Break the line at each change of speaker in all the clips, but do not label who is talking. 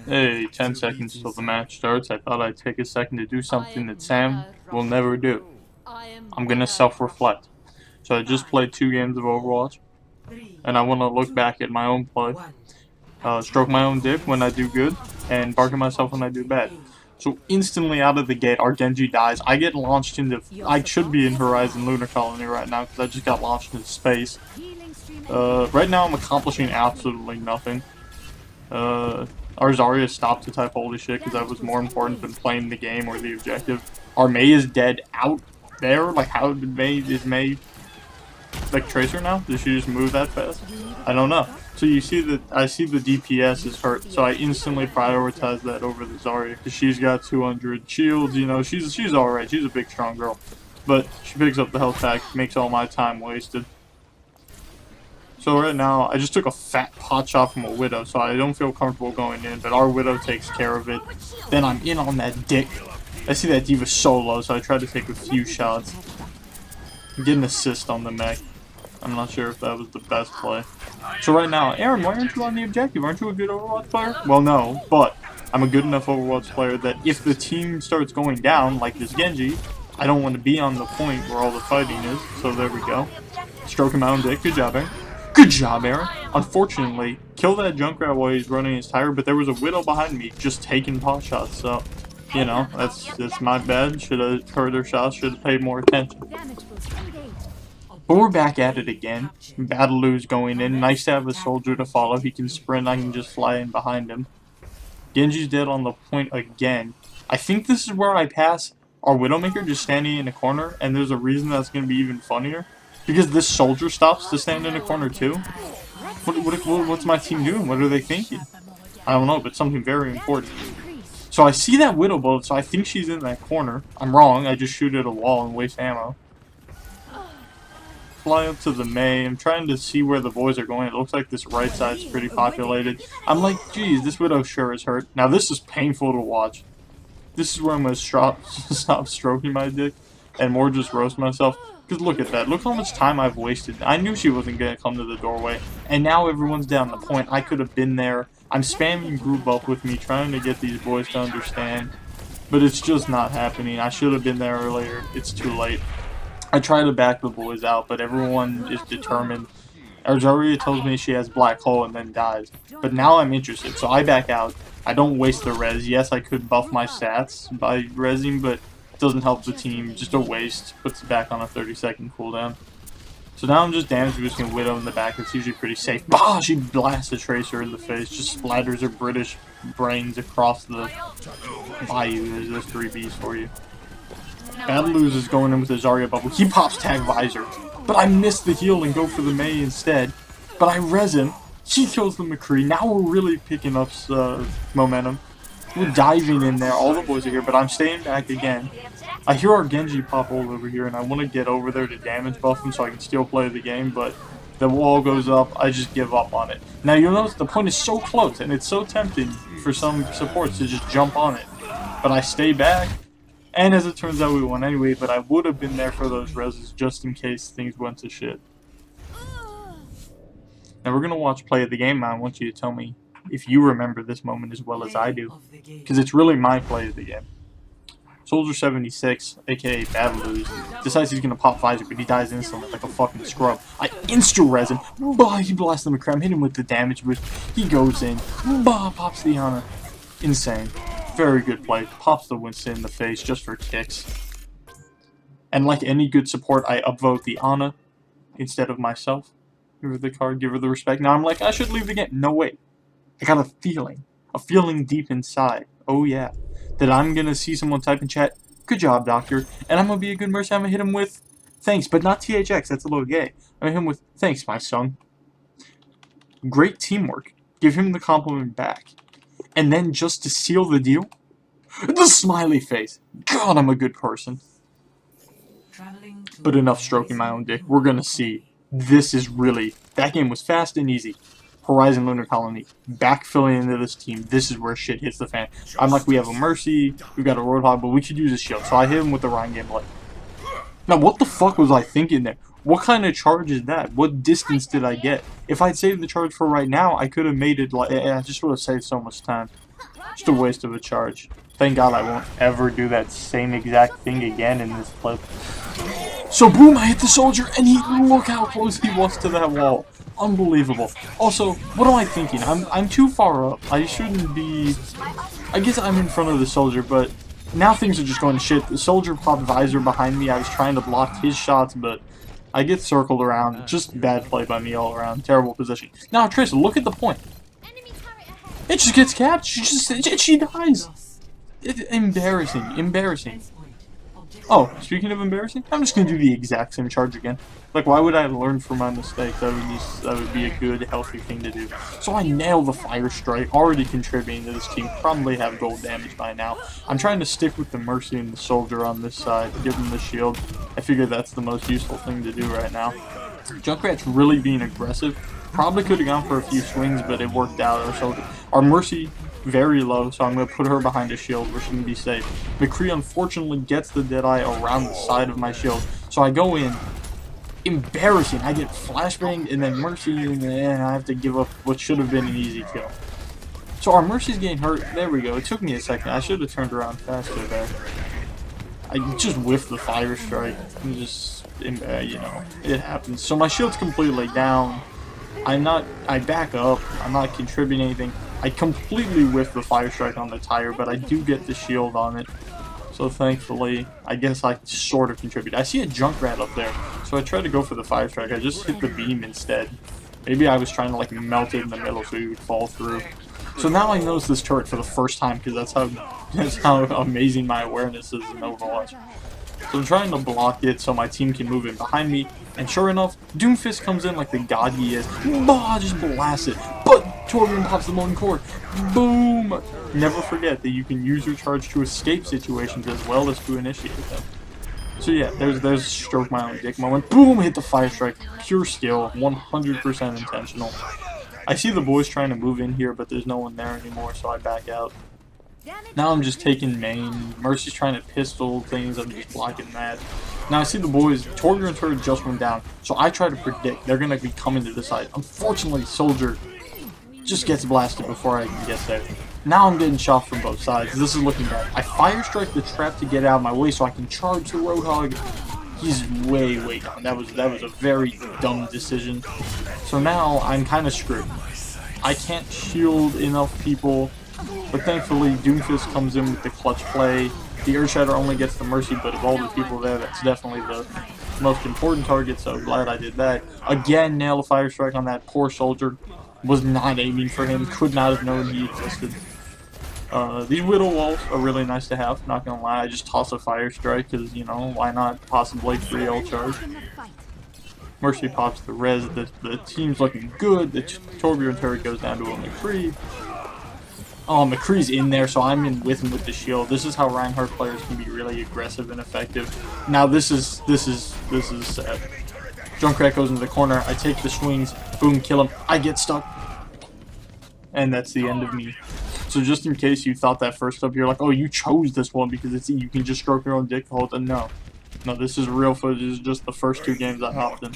Hey, 10 seconds till the match starts. I thought I'd take a second to do something that Sam will never do. I'm gonna self-reflect. So I just played 2 games of Overwatch, and I want to look back at my own play, stroke my own dick when I do good, and bark at myself when I do bad. So instantly out of the gate, our Genji dies. I get launched into... I should be in Horizon Lunar Colony right now, because I just got launched into space. Right now I'm accomplishing absolutely nothing. Our Zarya stopped to type holy shit because that was more important than playing the game or the objective. Our Mei is dead out there. Like, how did Mei like Tracer now? Did she just move that fast? I don't know. So you see that I see the DPS is hurt, so I instantly prioritize that over the Zarya because she's got 200 shields. You know, she's alright. She's a big strong girl, but she picks up the health pack, makes all my time wasted. So right now, I just took a fat pot shot from a Widow, so I don't feel comfortable going in, but our Widow takes care of it. Then I'm in on that dick. I see that D.Va so low, so I try to take a few shots. Get an assist on the mech. I'm not sure if that was the best play. So right now, Aaron, why aren't you on the objective? Aren't you a good Overwatch player? Well, no, but I'm a good enough Overwatch player that if the team starts going down, like this Genji, I don't want to be on the point where all the fighting is, so there we go. Stroking my own dick. Good job, Aaron. Good job, Aaron. Unfortunately, kill that Junkrat while he's running his tire, but there was a Widow behind me just taking pot shots, so, you know, that's my bad. Should have heard her shots, should have paid more attention. But we're back at it again. Battlew's going in. Nice to have a soldier to follow. He can sprint, I can just fly in behind him. Genji's dead on the point again. I think this is where I pass our Widowmaker just standing in a corner, and there's a reason that's going to be even funnier. Because this soldier stops to stand in a corner too? What's my team doing? What are they thinking? I don't know, but something very important. So I see that Widow bullet, so I think she's in that corner. I'm wrong, I just shoot at a wall and waste ammo. Fly up to the Mei. I'm trying to see where the boys are going. It looks like this right side's pretty populated. I'm like, geez, this Widow sure is hurt. Now this is painful to watch. This is where I'm going to stop stroking my dick and more just roast myself. Because look at that. Look how much time I've wasted. I knew she wasn't going to come to the doorway. And now everyone's down the point. I could have been there. I'm spamming group up with me, trying to get these boys to understand. But it's just not happening. I should have been there earlier. It's too late. I try to back the boys out, but everyone is determined. Zarya tells me she has black hole and then dies. But now I'm interested, so I back out. I don't waste the res. Yes, I could buff my stats by resing, but doesn't help the team, just a waste, puts it back on a 30-second cooldown. So now I'm just damage boosting Widow in the back, it's usually pretty safe. Bah! She blasts a Tracer in the face, just splatters her British brains across the bayou. There's those 3 Bs for you. Battlew's is going in with the Zarya bubble. He pops Tag Visor, but I miss the heal and go for the Mei instead. But I res him, he kills the McCree. Now we're really picking up momentum. We're diving in there, all the boys are here, but I'm staying back again. I hear our Genji pop all over here, and I want to get over there to damage buff him so I can still play the game, but the wall goes up, I just give up on it. Now you'll notice the point is so close, and it's so tempting for some supports to just jump on it. But I stay back, and as it turns out we won anyway, but I would have been there for those reses just in case things went to shit. Now we're going to watch play of the game. I want you to tell me if you remember this moment as well as I do, because it's really my play of the game. Soldier 76, aka Battlew's, decides he's gonna pop Visor, but he dies instantly like a fucking scrub. I insta-res him, bah, he blasts the McCram, hit him with the damage boost, he goes in, bah, pops the Ana. Insane. Very good play. Pops the Winston in the face just for kicks. And like any good support, I upvote the Ana instead of myself. Give her the card, give her the respect. Now I'm like, I should leave the game. No, wait. I got a feeling deep inside, oh yeah, that I'm gonna see someone type in chat, good job, doctor, and I'm gonna be a good mercy, I'm gonna hit him with, thanks, but not THX, that's a little gay. I'm gonna hit him with, thanks, my son. Great teamwork. Give him the compliment back. And then just to seal the deal, the smiley face. God, I'm a good person. But enough stroking my own dick, we're gonna see. This is really, that game was fast and easy. Horizon Lunar Colony, backfilling into this team, this is where shit hits the fan. I'm like, we have a Mercy, we've got a Roadhog, but we could use a shield. So I hit him with the Reinhardt blade. Now, what the fuck was I thinking there? What kind of charge is that? What distance did I get? If I'd saved the charge for right now, I could have made it like... I just would have saved so much time. Just a waste of a charge. Thank God I won't ever do that same exact thing again in this clip. So boom, I hit the soldier, and look how close he was to that wall. Unbelievable. Also, what am I thinking? I'm too far up. I shouldn't be... I guess I'm in front of the soldier, but now things are just going to shit. The soldier popped visor behind me. I was trying to block his shots, but I get circled around. Just bad play by me all around. Terrible position. Now, Trace, look at the point. It just gets capped. She dies. Embarrassing. Embarrassing. Oh, speaking of embarrassing, I'm just gonna do the exact same charge again. Like, why would I learn from my mistake? That would be a good, healthy thing to do. So I nail the fire strike, already contributing to this team. Probably have gold damage by now. I'm trying to stick with the mercy and the soldier on this side, give them the shield. I figure that's the most useful thing to do right now. Junkrat's really being aggressive. Probably could have gone for a few swings, but it worked out. Our mercy very low, so I'm going to put her behind a shield where she can be safe. McCree unfortunately gets the Deadeye around the side of my shield, so I go in. Embarrassing. I get flashbanged and then mercy, and then I have to give up what should have been an easy kill. So our mercy's getting hurt. There we go. It took me a second. I should have turned around faster there. I just whiffed the fire strike. I'm just, you know, it happens. So my shield's completely down. I back up. I'm not contributing anything. I completely whiffed the fire strike on the tire, but I do get the shield on it. So thankfully, I guess I sort of contribute. I see a Junkrat up there, so I tried to go for the fire strike. I just hit the beam instead. Maybe I was trying to like melt it in the middle so he would fall through. So now I notice this turret for the first time because that's how amazing my awareness is in Overwatch. So I'm trying to block it so my team can move in behind me, and sure enough, Doomfist comes in like the god he is. Bah, just blast it. But Torbjorn pops the molten core. Boom! Never forget that you can use your charge to escape situations as well as to initiate them. So yeah, there's stroke my own dick moment. Boom! Hit the fire strike. Pure skill. 100% intentional. I see the boys trying to move in here, but there's no one there anymore, so I back out. Now I'm just taking main. Mercy's trying to pistol things. I'm just blocking that. Now I see the boys. Torbjorn turret just went down, so I try to predict they're going to be coming to the side. Unfortunately, Soldier just gets blasted before I can get there. Now I'm getting shot from both sides. This is looking bad. I fire strike the trap to get out of my way so I can charge the Roadhog. He's way down. That was a very dumb decision. So now I'm kind of screwed. I can't shield enough people. But thankfully, Doomfist comes in with the clutch play. The Earthshatter only gets the mercy, but of all the people there, that's definitely the most important target, so glad I did that. Again, nail a fire strike on that poor soldier. Was not aiming for him, could not have known he existed. These Widow walls are really nice to have, not gonna lie. I just toss a fire strike, because, you know, why not possibly 3L charge. Mercy pops the res, the team's looking good, the Torbjorn turret goes down to a McCree. Oh, McCree's in there, so I'm in with him with the shield. This is how Reinhardt players can be really aggressive and effective. Now this is sad. Junkrat goes into the corner. I take the swings. Boom, kill him. I get stuck, and that's the end of me. So just in case you thought that first up, you're like, oh, you chose this one because you can just stroke your own dick the whole time. No, this is real footage. This is just the first 2 games I hopped in.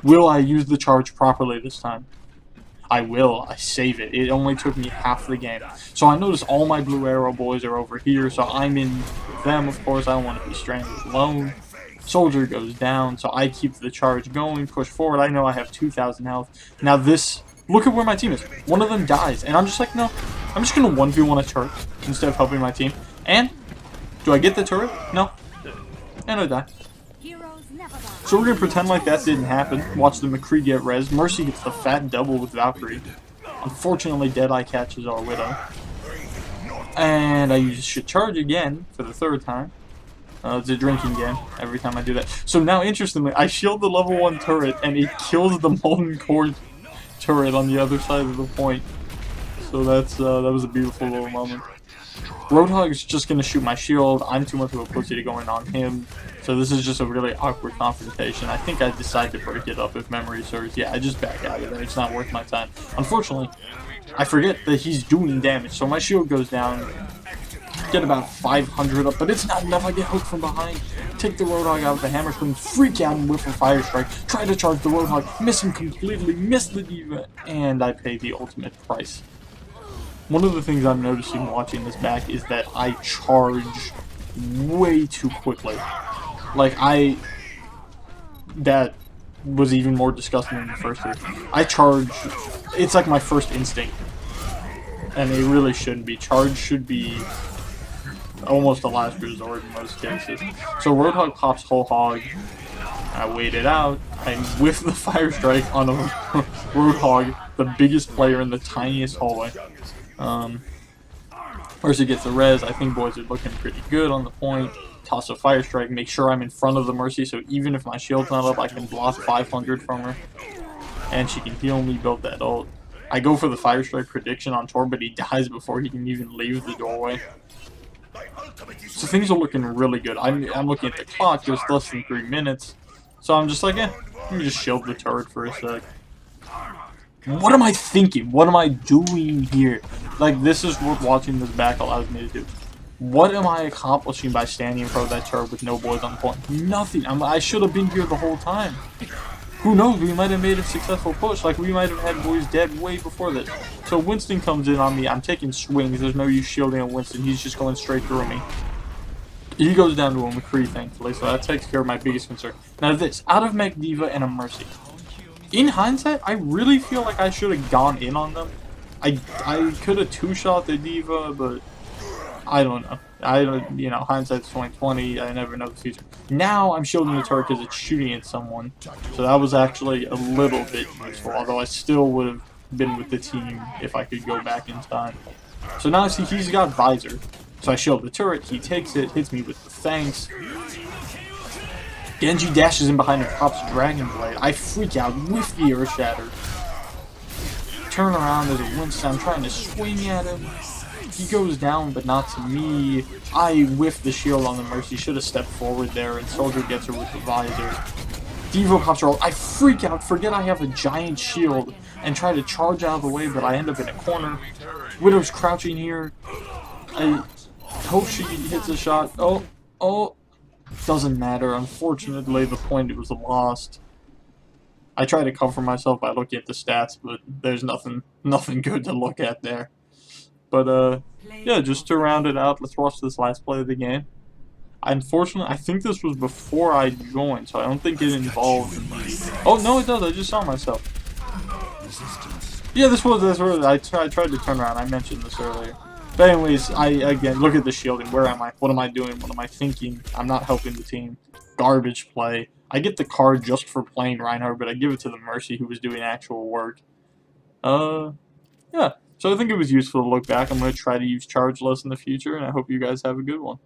Will I use the charge properly this time? I will. I save it. It only took me half the game. So I notice all my Blue Arrow boys are over here, so I'm in with them, of course. I don't want to be stranded alone. Soldier goes down, so I keep the charge going, push forward. I know I have 2,000 health. Now this, look at where my team is. One of them dies, and I'm just like, no. I'm just going to 1v1 a turret instead of helping my team. And, do I get the turret? No. And I die. So we're going to pretend like that didn't happen. Watch the McCree get res. Mercy gets the fat double with Valkyrie. Unfortunately, Deadeye catches our Widow. And I should charge again for the 3rd time. It's a drinking game every time I do that. So now, interestingly, I shield the level 1 turret, and it kills the Molten Core turret on the other side of the point. So that was a beautiful little moment. Roadhog's just going to shoot my shield. I'm too much of a pussy to go in on him. So this is just a really awkward confrontation. I think I decide to break it up if memory serves. Yeah, I just back out of there. It's not worth my time. Unfortunately, I forget that he's doing damage. So my shield goes down. get about 500 up, but it's not enough. I get hooked from behind. Take the Roadhog out with the hammer swing, freak out and whiff a Fire Strike. Try to charge the Roadhog, miss him completely, miss the D.Va, and I pay the ultimate price. One of the things I'm noticing watching this back is that I charge way too quickly. Like, that was even more disgusting than the first hit. I charge, it's like my first instinct. And it really shouldn't be. Charge should be almost a last resort in most cases. So Roadhog pops whole hog. I wait it out. I whiff the Fire Strike on a Roadhog, the biggest player in the tiniest hallway. Mercy gets the res. I think boys are looking pretty good on the point. Toss a Fire Strike. Make sure I'm in front of the Mercy, so even if my shield's not up, I can block 500 from her. And she can heal me, build that ult. I go for the Fire Strike prediction on Tor, but he dies before he can even leave the doorway. So things are looking really good. I'm looking at the clock, there's less than 3 minutes. So I'm just like, let me just shield the turret for a sec. What am I thinking? What am I doing here? Like, this is what watching this back allows me to do. What am I accomplishing by standing in front of that turret with no boys on point? Nothing. I should have been here the whole time. Who knows, we might have made a successful push, like we might have had boys dead way before this. So Winston comes in on me, I'm taking swings, there's no use shielding on Winston, he's just going straight through me. He goes down to a McCree, thankfully, so that takes care of my biggest concern. Now this, out of Mech D.Va and a Mercy. In hindsight, I really feel like I should have gone in on them. I could have two-shot the D.Va, but I don't know. Hindsight's 20/20. I never know the future. Now I'm shielding the turret because it's shooting at someone, so that was actually a little bit useful. Although I still would have been with the team if I could go back in time. So now I see he's got visor, so I shield the turret. He takes it, hits me with the thanks. Genji dashes in behind and pops Dragon Blade. I freak out with the Earth Shatter. Turn around, there's a Winston. I'm trying to swing at him. He goes down, but not to me. I whiff the shield on the Mercy. Should have stepped forward there, and Soldier gets her with the visor. D.Va pops her ult. I freak out, forget I have a giant shield, and try to charge out of the way, but I end up in a corner. Widow's crouching here. I hope she hits a shot. Oh. Doesn't matter. Unfortunately, the point was lost. I try to cover myself by looking at the stats, but there's nothing good to look at there. But, yeah, just to round it out, let's watch this last play of the game. Unfortunately, I think this was before I joined, so I don't think it involved me. Oh, no, it does. I just saw myself. Yeah, this was I tried to turn around. I mentioned this earlier. But anyways, again, look at the shielding. Where am I? What am I doing? What am I thinking? I'm not helping the team. Garbage play. I get the card just for playing Reinhardt, but I give it to the Mercy who was doing actual work. Yeah. So I think it was useful to look back. I'm going to try to use charge less in the future, and I hope you guys have a good one.